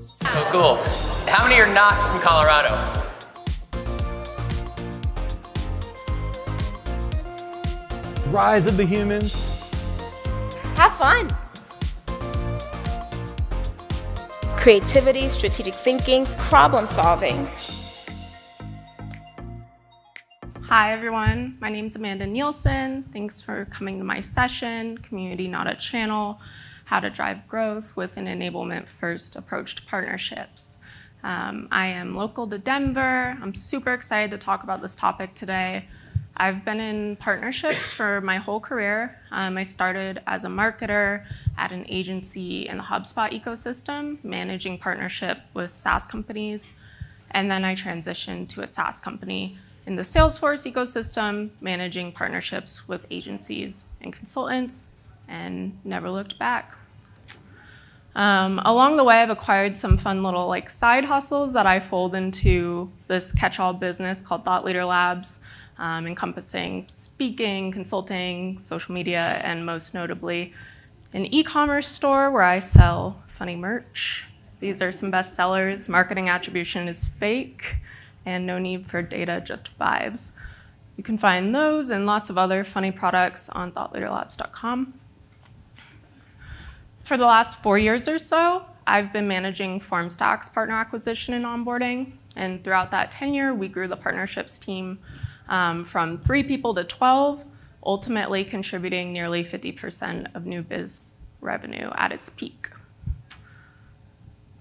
So cool. How many are not from Colorado? Rise of the humans. Have fun. Creativity, strategic thinking, problem solving. Hi everyone, my name is Amanda Nielsen. Thanks for coming to my session, Community Not a Channel, How to Drive Growth with an Enablement-First Approach to Partnerships. I am local to Denver. I'm super excited to talk about this topic today. I've been in partnerships for my whole career. I started as a marketer at an agency in the HubSpot ecosystem, managing partnership with SaaS companies. And then I transitioned to a SaaS company in the Salesforce ecosystem, managing partnerships with agencies and consultants, and never looked back. Along the way, I've acquired some fun little side hustles that I fold into this catch-all business called Thought Leader Labs, encompassing speaking, consulting, social media, and most notably, an e-commerce store where I sell funny merch. These are some best sellers. Marketing attribution is fake, and no need for data, just vibes. You can find those and lots of other funny products on thoughtleaderlabs.com. For the last 4 years or so, I've been managing FormStack's partner acquisition and onboarding. And throughout that tenure, we grew the partnerships team from 3 people to 12, ultimately contributing nearly 50% of new biz revenue at its peak.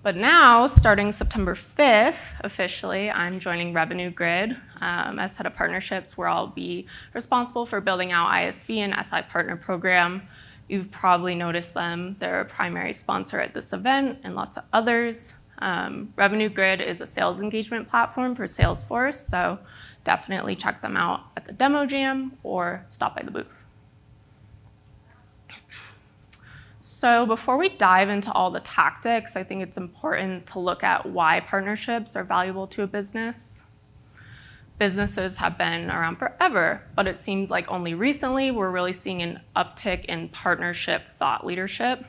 But now, starting September 5th, officially, I'm joining Revenue Grid as head of partnerships, where I'll be responsible for building out ISV and SI partner program. You've probably noticed them. They're a primary sponsor at this event and lots of others. Revenue Grid is a sales engagement platform for Salesforce, so definitely check them out at the demo jam or stop by the booth. So before we dive into all the tactics, I think it's important to look at why partnerships are valuable to a business. Businesses have been around forever, but it seems like only recently we're really seeing an uptick in partnership thought leadership.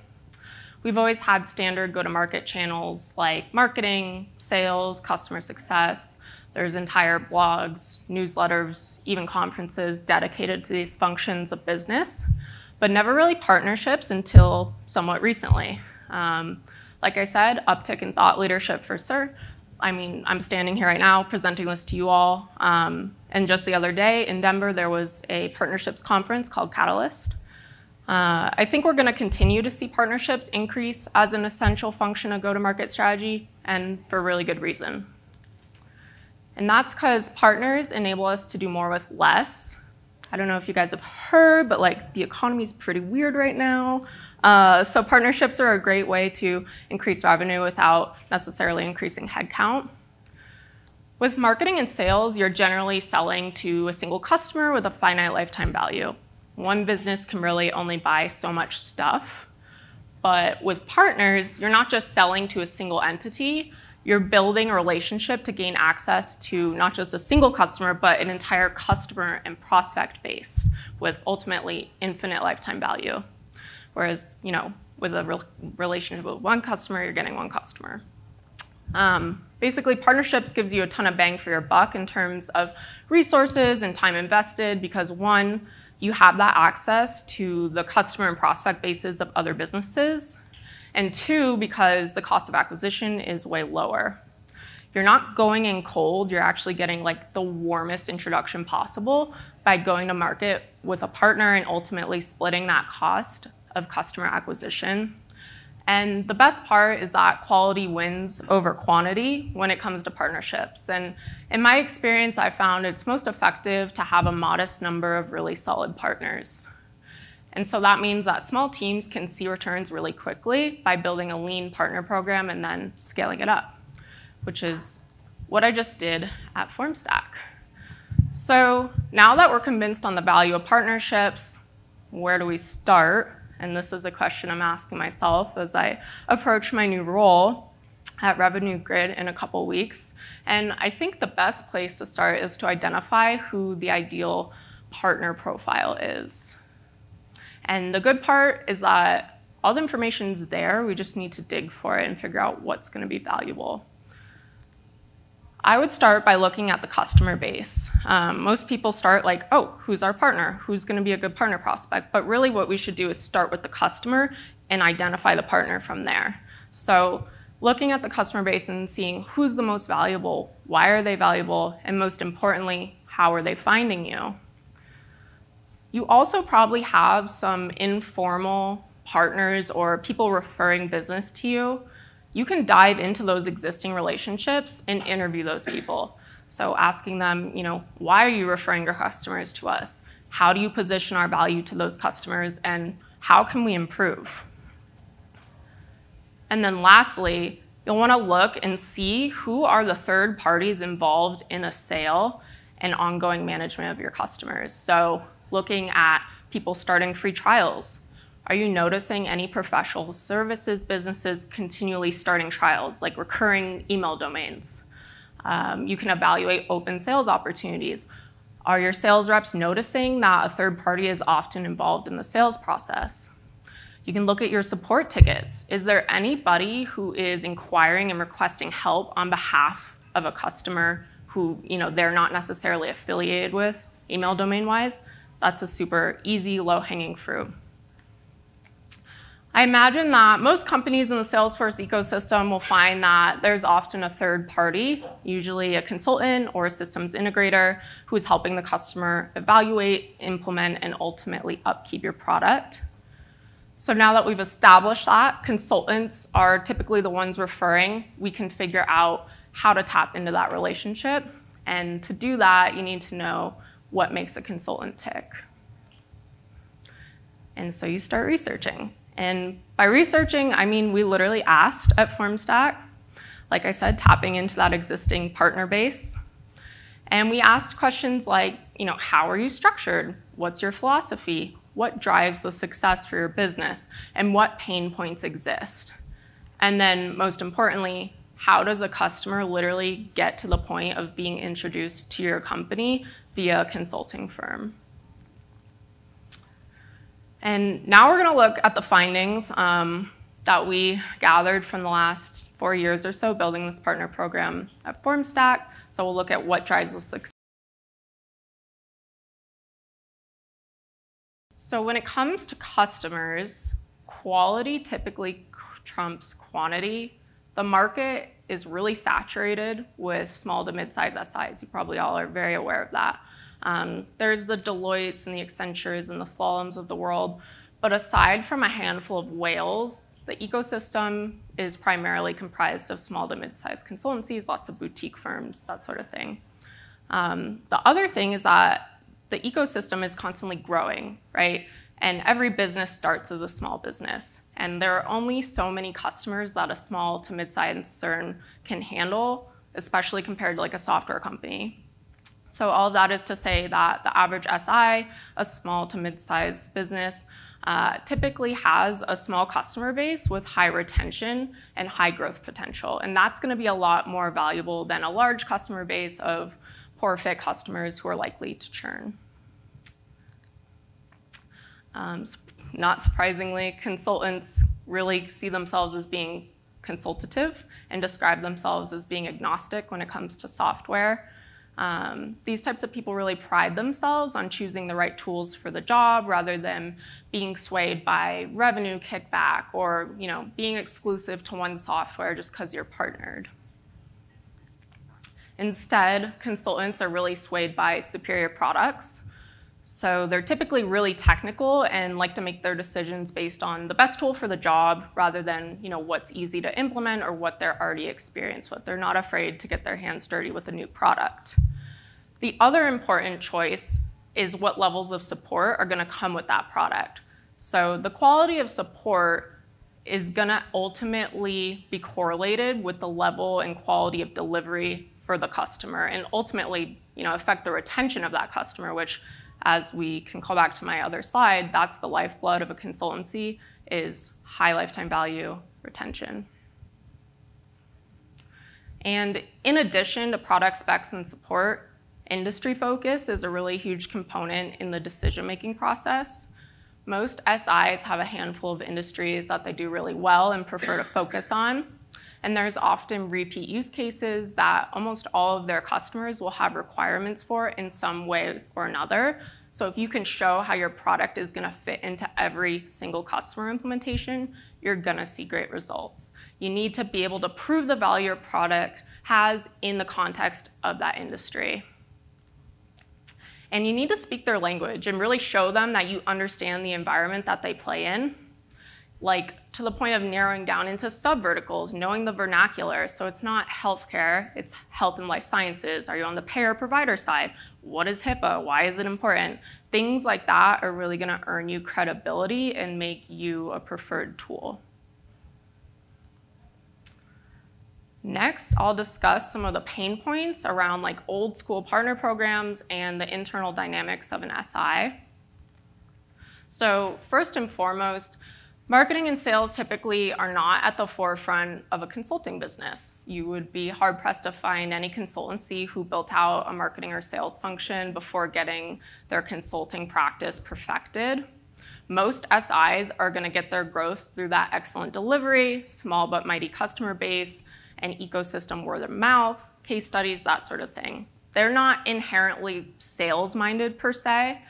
We've always had standard go-to-market channels like marketing, sales, customer success. There's entire blogs, newsletters, even conferences dedicated to these functions of business, but never really partnerships until somewhat recently. Like I said, uptick in thought leadership for sure. I mean, I'm standing here right now presenting this to you all. And just the other day in Denver, there was a partnerships conference called Catalyst. I think we're gonna continue to see partnerships increase as an essential function of go-to-market strategy, and for really good reason. And that's because partners enable us to do more with less. I don't know if you guys have heard, but the economy's pretty weird right now. So partnerships are a great way to increase revenue without necessarily increasing headcount. With marketing and sales, you're generally selling to a single customer with a finite lifetime value. One business can really only buy so much stuff. But with partners, you're not just selling to a single entity, you're building a relationship to gain access to not just a single customer, but an entire customer and prospect base with ultimately infinite lifetime value. Whereas, with a relationship with one customer, you're getting one customer. Basically, partnerships gives you a ton of bang for your buck in terms of resources and time invested because one, you have that access to the customer and prospect bases of other businesses. And two, because the cost of acquisition is way lower. You're not going in cold, you're actually getting the warmest introduction possible by going to market with a partner and ultimately splitting that cost of customer acquisition. And the best part is that quality wins over quantity when it comes to partnerships. And in my experience, I found it's most effective to have a modest number of really solid partners. And so that means that small teams can see returns really quickly by building a lean partner program and then scaling it up, which is what I just did at FormStack. So now that we're convinced on the value of partnerships, where do we start? And this is a question I'm asking myself as I approach my new role at Revenue Grid in a couple weeks. And I think the best place to start is to identify who the ideal partner profile is. And the good part is that All the information's there, we just need to dig for it and figure out what's gonna be valuable. I would start by looking at the customer base. Most people start like, oh, who's our partner? Who's gonna be a good partner prospect? But really what we should do is start with the customer and identify the partner from there. So looking at the customer base and seeing who's the most valuable, why are they valuable, and most importantly, how are they finding you? You also probably have some informal partners or people referring business to you. You can dive into those existing relationships and interview those people. So asking them, why are you referring your customers to us? How do you position our value to those customers, and how can we improve? And then lastly, you'll want to look and see who are the third parties involved in a sale and ongoing management of your customers. So looking at people starting free trials. Are you noticing any professional services businesses continually starting trials, like recurring email domains? You can evaluate open sales opportunities. Are your sales reps noticing that a third party is often involved in the sales process? You can look at your support tickets. Is there anybody who is inquiring and requesting help on behalf of a customer who they're not necessarily affiliated with email domain-wise? That's a super easy, low-hanging fruit. I imagine that most companies in the Salesforce ecosystem will find that there's often a third party, usually a consultant or a systems integrator, who is helping the customer evaluate, implement, and ultimately upkeep your product. So now that we've established that consultants are typically the ones referring, we can figure out how to tap into that relationship. And to do that, you need to know what makes a consultant tick. And so you start researching. And by researching, I mean we literally asked at FormStack, like I said, tapping into that existing partner base. And we asked questions like, how are you structured? What's your philosophy? What drives the success for your business? And what pain points exist? And then most importantly, how does a customer literally get to the point of being introduced to your company via a consulting firm? And now we're going to look at the findings that we gathered from the last 4 years or so building this partner program at FormStack. So we'll look at what drives the success. So when it comes to customers, quality typically trumps quantity. The market is really saturated with small to mid-size SIs. You probably all are very aware of that. There's the Deloittes and the Accentures and the Slaloms of the world. But aside from a handful of whales, the ecosystem is primarily comprised of small to mid-sized consultancies, lots of boutique firms, that sort of thing. The other thing is that the ecosystem is constantly growing, right? And every business starts as a small business. And there are only so many customers that a small to mid-sized firm can handle, especially compared to like a software company. So all of that is to say that the average SI, a small to mid-sized business, typically has a small customer base with high retention and high growth potential. And that's going to be a lot more valuable than a large customer base of poor fit customers who are likely to churn. Not surprisingly, consultants really see themselves as being consultative and describe themselves as being agnostic when it comes to software. These types of people really pride themselves on choosing the right tools for the job rather than being swayed by revenue kickback or being exclusive to one software just because you're partnered. Instead, consultants are really swayed by superior products. So they're typically really technical and like to make their decisions based on the best tool for the job rather than what's easy to implement or what they're already experienced with. They're not afraid to get their hands dirty with a new product. The other important choice is what levels of support are going to come with that product. So the quality of support is going to ultimately be correlated with the level and quality of delivery for the customer and ultimately affect the retention of that customer, which, as we can call back to my other slide, that's the lifeblood of a consultancy, is high lifetime value retention. And in addition to product specs and support, industry focus is a really huge component in the decision-making process. Most SIs have a handful of industries that they do really well and prefer to focus on. And there's often repeat use cases that almost all of their customers will have requirements for in some way or another. So if you can show how your product is going to fit into every single customer implementation, you're going to see great results. You need to be able to prove the value your product has in the context of that industry. And you need to speak their language and really show them that you understand the environment that they play in, like to the point of narrowing down into subverticals, knowing the vernacular. So it's not healthcare, it's health and life sciences. Are you on the payer provider side? What is HIPAA? Why is it important? Things like that are really going to earn you credibility and make you a preferred tool. Next, I'll discuss some of the pain points around like old school partner programs and the internal dynamics of an SI. So first and foremost, marketing and sales typically are not at the forefront of a consulting business. You would be hard-pressed to find any consultancy who built out a marketing or sales function before getting their consulting practice perfected. Most SIs are going to get their growth through that excellent delivery, small but mighty customer base, and ecosystem word of mouth, case studies, that sort of thing. They're not inherently sales-minded per se.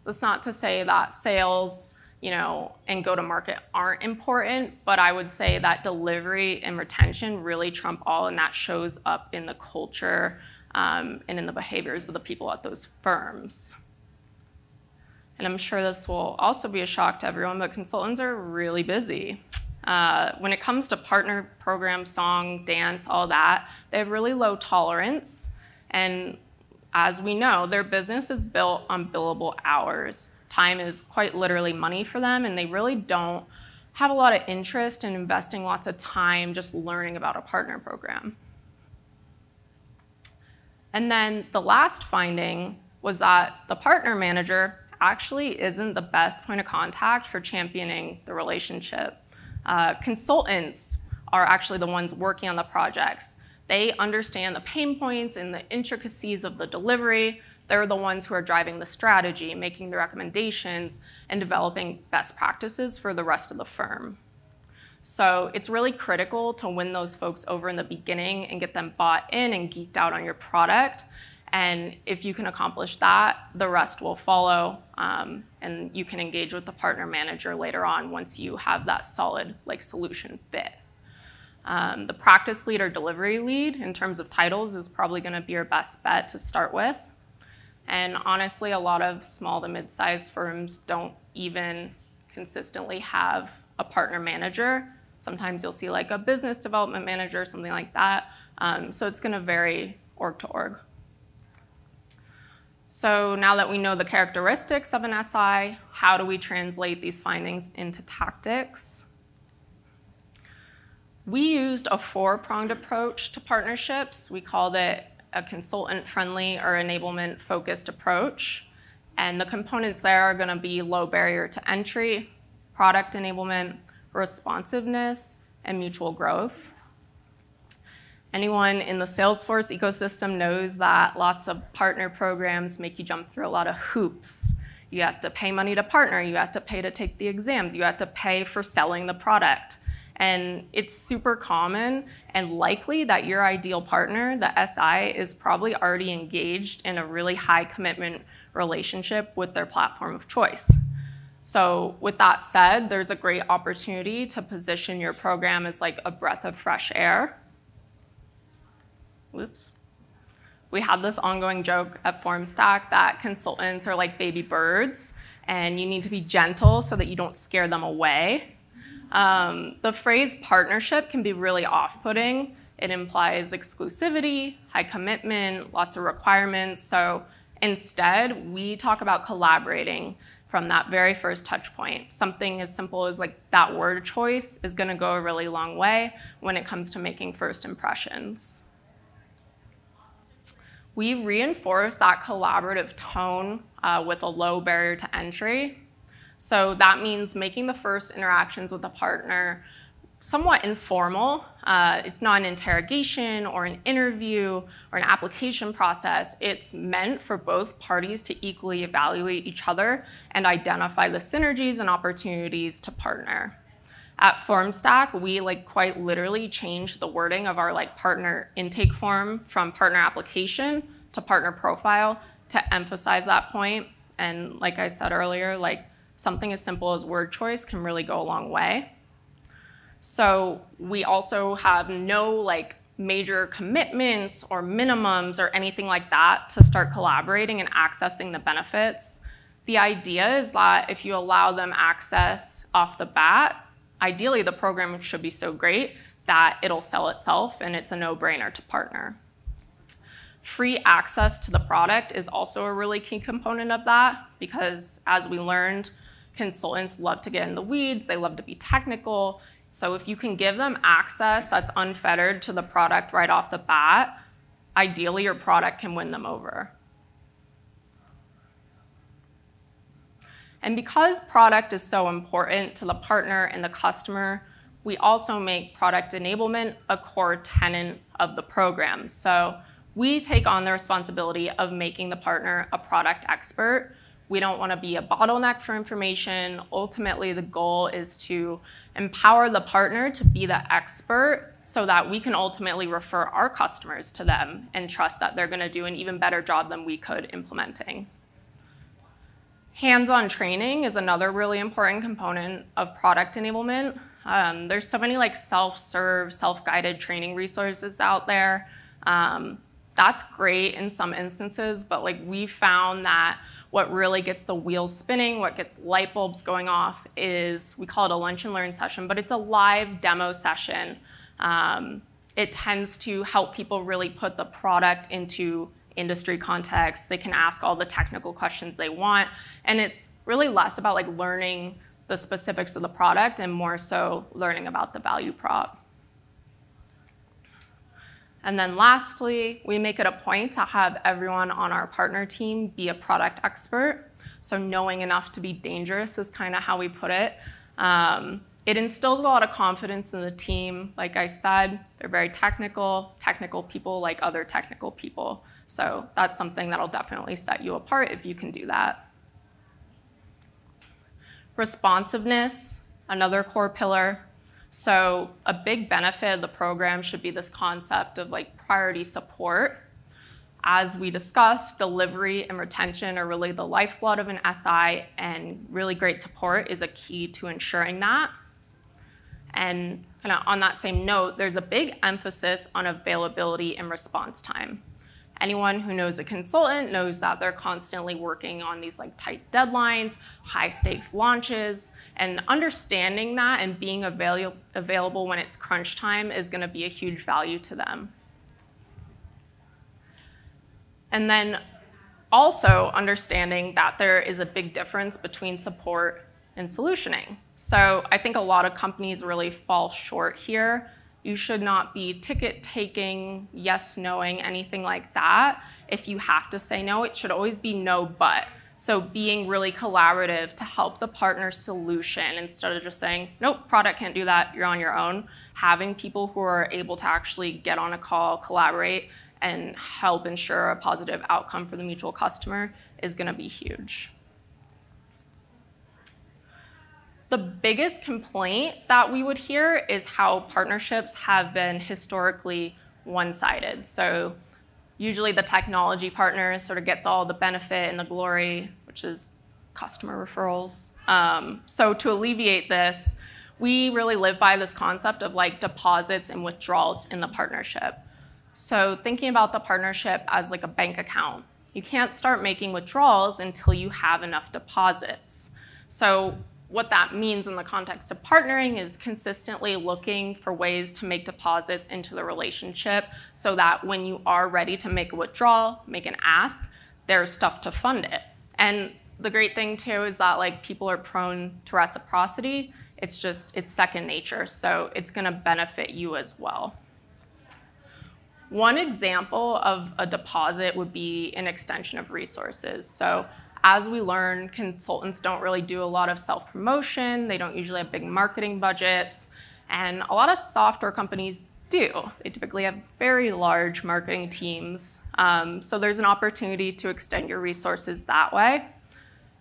That's not to say that sales, and go-to-market aren't important, but I would say that delivery and retention really trump all, and that shows up in the culture and in the behaviors of the people at those firms. And I'm sure this will also be a shock to everyone, but consultants are really busy. When it comes to partner program, song, dance, all that, they have really low tolerance. And as we know, their business is built on billable hours. Time is quite literally money for them, and they really don't have a lot of interest in investing lots of time just learning about a partner program. And then the last finding was that the partner manager actually isn't the best point of contact for championing the relationship. Consultants are actually the ones working on the projects. They understand the pain points and the intricacies of the delivery. They're the ones who are driving the strategy, making the recommendations, and developing best practices for the rest of the firm. So it's really critical to win those folks over in the beginning and get them bought in and geeked out on your product. And if you can accomplish that, the rest will follow, and you can engage with the partner manager later on once you have that solid solution fit. The practice lead or delivery lead in terms of titles is probably going to be your best bet to start with. And honestly, a lot of small to mid-sized firms don't even consistently have a partner manager. Sometimes you'll see like a business development manager, something like that. So it's going to vary org to org. So now that we know the characteristics of an SI, how do we translate these findings into tactics? We used a four-pronged approach to partnerships. We called it a consultant-friendly or enablement-focused approach. And the components there are going to be low barrier to entry, product enablement, responsiveness, and mutual growth. Anyone in the Salesforce ecosystem knows that lots of partner programs make you jump through a lot of hoops. You have to pay money to partner, you have to pay to take the exams, you have to pay for selling the product. And it's super common and likely that your ideal partner, the SI, is probably already engaged in a really high commitment relationship with their platform of choice. So with that said, there's a great opportunity to position your program as like a breath of fresh air. Whoops. We had this ongoing joke at FormStack that consultants are like baby birds and you need to be gentle so that you don't scare them away. The phrase partnership can be really off-putting. It implies exclusivity, high commitment, lots of requirements. So instead, we talk about collaborating from that very first touch point. Something as simple as like that word choice is going to go a really long way when it comes to making first impressions. We reinforce that collaborative tone with a low barrier to entry. So that means making the first interactions with a partner somewhat informal. It's not an interrogation or an interview or an application process. It's meant for both parties to equally evaluate each other and identify the synergies and opportunities to partner. At FormStack, we quite literally changed the wording of our partner intake form from partner application to partner profile to emphasize that point. And like I said earlier, something as simple as word choice can really go a long way. So we also have no major commitments or minimums or anything like that to start collaborating and accessing the benefits. The idea is that if you allow them access off the bat, ideally the program should be so great that it'll sell itself and it's a no-brainer to partner. Free access to the product is also a really key component of that because, as we learned, consultants love to get in the weeds, they love to be technical. So if you can give them access that's unfettered to the product right off the bat, ideally your product can win them over. And because product is so important to the partner and the customer, we also make product enablement a core tenet of the program. So we take on the responsibility of making the partner a product expert. We don't want to be a bottleneck for information. Ultimately, the goal is to empower the partner to be the expert so that we can ultimately refer our customers to them and trust that they're going to do an even better job than we could implementing. Hands-on training is another really important component of product enablement. There's so many self-serve, self-guided training resources out there. That's great in some instances, but we found that what really gets the wheels spinning, what gets light bulbs going off is, we call it a lunch and learn session, but it's a live demo session. It tends to help people really put the product into industry context. They can ask all the technical questions they want, and it's really less about learning the specifics of the product and more so learning about the value prop. And then lastly, we make it a point to have everyone on our partner team be a product expert. So knowing enough to be dangerous is kind of how we put it. It instills a lot of confidence in the team. Like I said, they're very technical people like other technical people. So that's something that'll definitely set you apart if you can do that. Responsiveness, another core pillar. So a big benefit of the program should be this concept of priority support. As we discussed, delivery and retention are really the lifeblood of an SI, and really great support is a key to ensuring that. And kind of on that same note, there's a big emphasis on availability and response time. Anyone who knows a consultant knows that they're constantly working on these tight deadlines, high stakes launches, and understanding that and being available when it's crunch time is going to be a huge value to them. And then also understanding that there is a big difference between support and solutioning. So I think a lot of companies really fall short here. You should not be ticket taking, yes, knowing, anything like that. If you have to say no, it should always be no, but. So being really collaborative to help the partner solution instead of just saying, nope, product can't do that, you're on your own. Having people who are able to actually get on a call, collaborate, and help ensure a positive outcome for the mutual customer is going to be huge. The biggest complaint that we would hear is how partnerships have been historically one-sided. So usually the technology partner sort of gets all the benefit and the glory, which is customer referrals. So to alleviate this, we really live by this concept of deposits and withdrawals in the partnership. So thinking about the partnership as a bank account, you can't start making withdrawals until you have enough deposits. So what that means in the context of partnering is consistently looking for ways to make deposits into the relationship so that when you are ready to make a withdrawal, make an ask, there's stuff to fund it. And the great thing too is that people are prone to reciprocity. It's second nature, so it's gonna benefit you as well. One example of a deposit would be an extension of resources. So as we learn, consultants don't really do a lot of self-promotion. They don't usually have big marketing budgets. And a lot of software companies do. They typically have very large marketing teams. So there's an opportunity to extend your resources that way.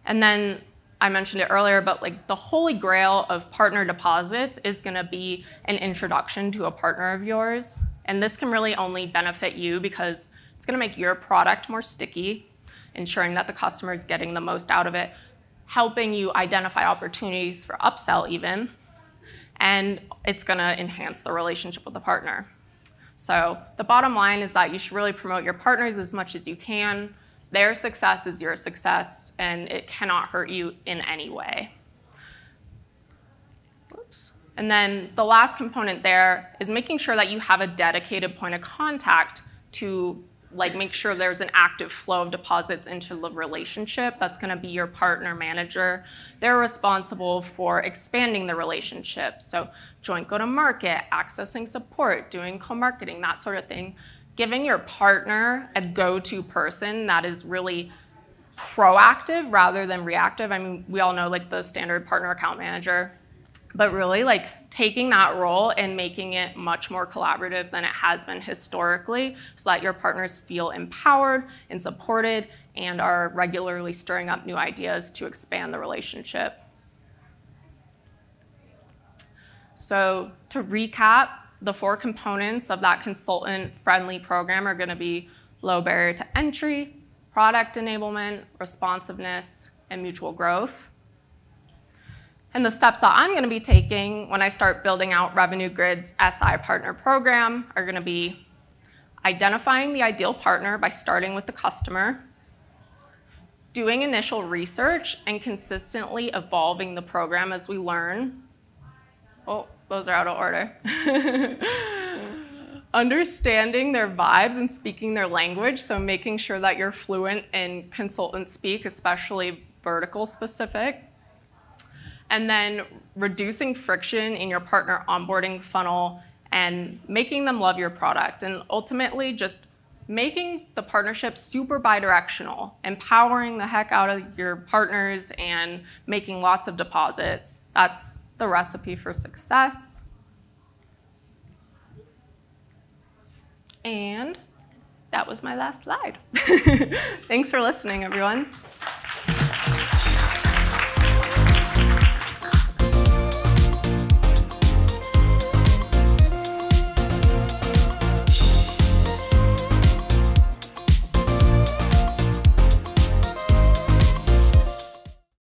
And then I mentioned it earlier, but like the holy grail of partner deposits is going to be an introduction to a partner of yours. And this can really only benefit you because it's going to make your product more sticky, ensuring that the customer is getting the most out of it, helping you identify opportunities for upsell even, and it's going to enhance the relationship with the partner. So the bottom line is that you should really promote your partners as much as you can. Their success is your success, and it cannot hurt you in any way. Oops. And then the last component there is making sure that you have a dedicated point of contact to make sure there's an active flow of deposits into the relationship. That's going to be your partner manager. They're responsible for expanding the relationship. So joint go-to-market, accessing support, doing co-marketing, that sort of thing. Giving your partner a go-to person that is really proactive rather than reactive. I mean, we all know the standard partner account manager, but really taking that role and making it much more collaborative than it has been historically so that your partners feel empowered and supported and are regularly stirring up new ideas to expand the relationship. So to recap, the 4 components of that consultant-friendly program are going to be low barrier to entry, product enablement, responsiveness, and mutual growth. And the steps that I'm going to be taking when I start building out Revenue Grid's SI partner program are going to be identifying the ideal partner by starting with the customer, doing initial research, and consistently evolving the program as we learn. Oh, those are out of order. Understanding their vibes and speaking their language, so making sure that you're fluent in consultant speak, especially vertical specific. And then reducing friction in your partner onboarding funnel and making them love your product. And ultimately, just making the partnership super bidirectional, empowering the heck out of your partners and making lots of deposits. That's the recipe for success. And that was my last slide. Thanks for listening, everyone.